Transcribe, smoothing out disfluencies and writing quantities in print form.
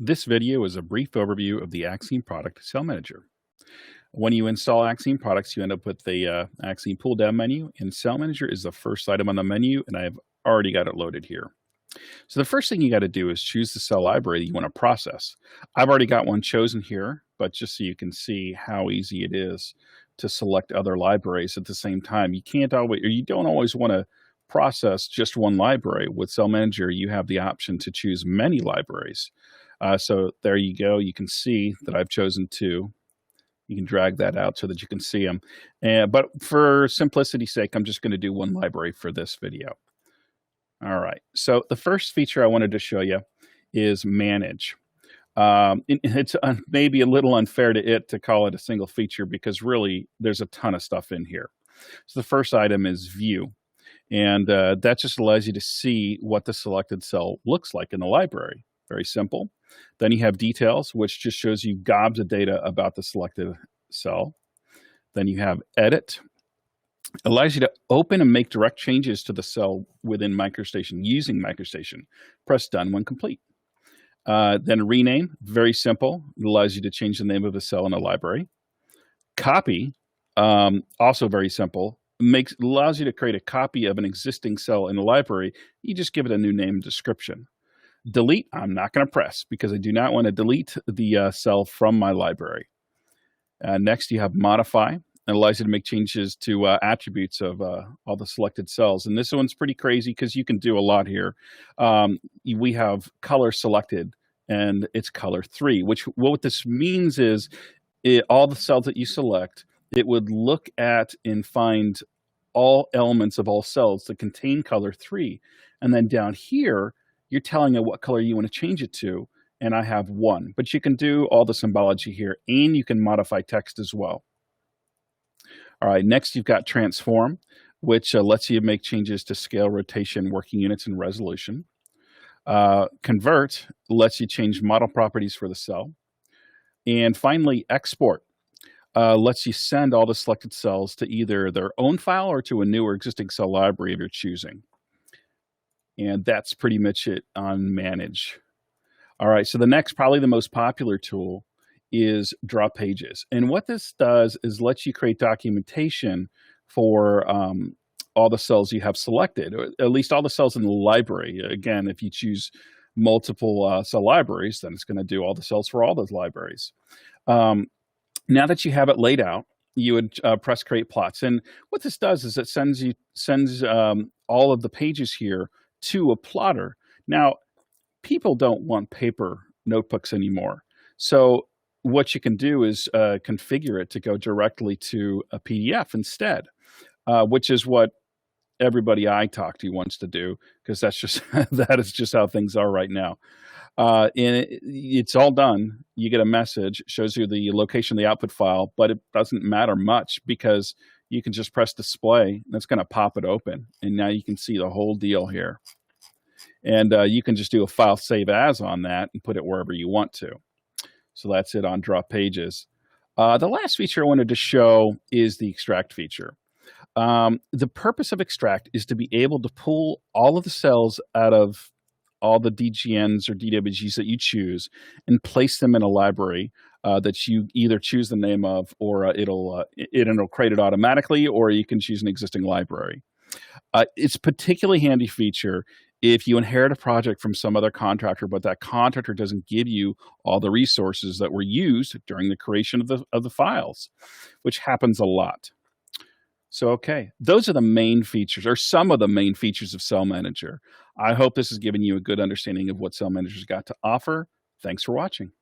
This video is a brief overview of the Axiom product CellManager. When you install Axiom products, you end up with the Axiom pull down menu, and CellManager is the first item on the menu, and I've already got it loaded here. So the first thing you got to do is choose the cell library that you want to process. I've already got one chosen here, but just so you can see how easy it is to select other libraries at the same time. You can't always, or you don't always want to process just one library. With CellManager, you have the option to choose many libraries. So there you go. You can see that I've chosen two. You can drag that out so that you can see them. But for simplicity's sake, I'm just going to do one library for this video. All right. So the first feature I wanted to show you is Manage. It's maybe a little unfair to it to call it a single feature because really there's a ton of stuff in here. So the first item is View. And that just allows you to see what the selected cell looks like in the library. Very simple. Then you have Details, which just shows you gobs of data about the selected cell. Then you have Edit. Allows you to open and make direct changes to the cell within MicroStation using MicroStation. Press Done when complete. Then Rename, very simple. It allows you to change the name of the cell in the library. Copy, also very simple. Allows you to create a copy of an existing cell in the library. You just give it a new name and description. Delete, I'm not going to press because I do not want to delete the cell from my library. Next, you have Modify. It allows you to make changes to attributes of all the selected cells. And this one's pretty crazy because you can do a lot here. We have color selected, and it's color 3, which what this means is all the cells that you select, it would look at and find all elements of all cells that contain color 3. And then down here, you're telling it what color you want to change it to, and I have 1. But you can do all the symbology here, and you can modify text as well. All right, next you've got Transform, which lets you make changes to scale, rotation, working units, and resolution. Convert lets you change model properties for the cell. And finally, Export lets you send all the selected cells to either their own file or to a new or existing cell library of your choosing. And that's pretty much it on Manage. All right, so the next, probably the most popular tool is Draw Pages. And what this does is lets you create documentation for all the cells you have selected, or at least all the cells in the library. Again, if you choose multiple cell libraries, then it's going to do all the cells for all those libraries. Now that you have it laid out, you would press Create Plots. And what this does is it sends all of the pages here to a plotter. Now, people don't want paper notebooks anymore. So what you can do is configure it to go directly to a PDF instead, which is what everybody I talk to wants to do, because that's just that is just how things are right now. And it's all done. You get a message, shows you the location of the output file, but it doesn't matter much because you can just press Display, and it's going to pop it open. And now you can see the whole deal here. And you can just do a file save as on that and put it wherever you want to. So that's it on Draw Pages. The last feature I wanted to show is the Extract feature. The purpose of Extract is to be able to pull all of the cells out of all the DGNs or DWGs that you choose and place them in a library that you either choose the name of, or it'll create it automatically, or you can choose an existing library. It's a particularly handy feature if you inherit a project from some other contractor, but that contractor doesn't give you all the resources that were used during the creation of the files, which happens a lot. So, okay, those are the main features, or some of the main features of CellManager. I hope this has given you a good understanding of what CellManager's got to offer. Thanks for watching.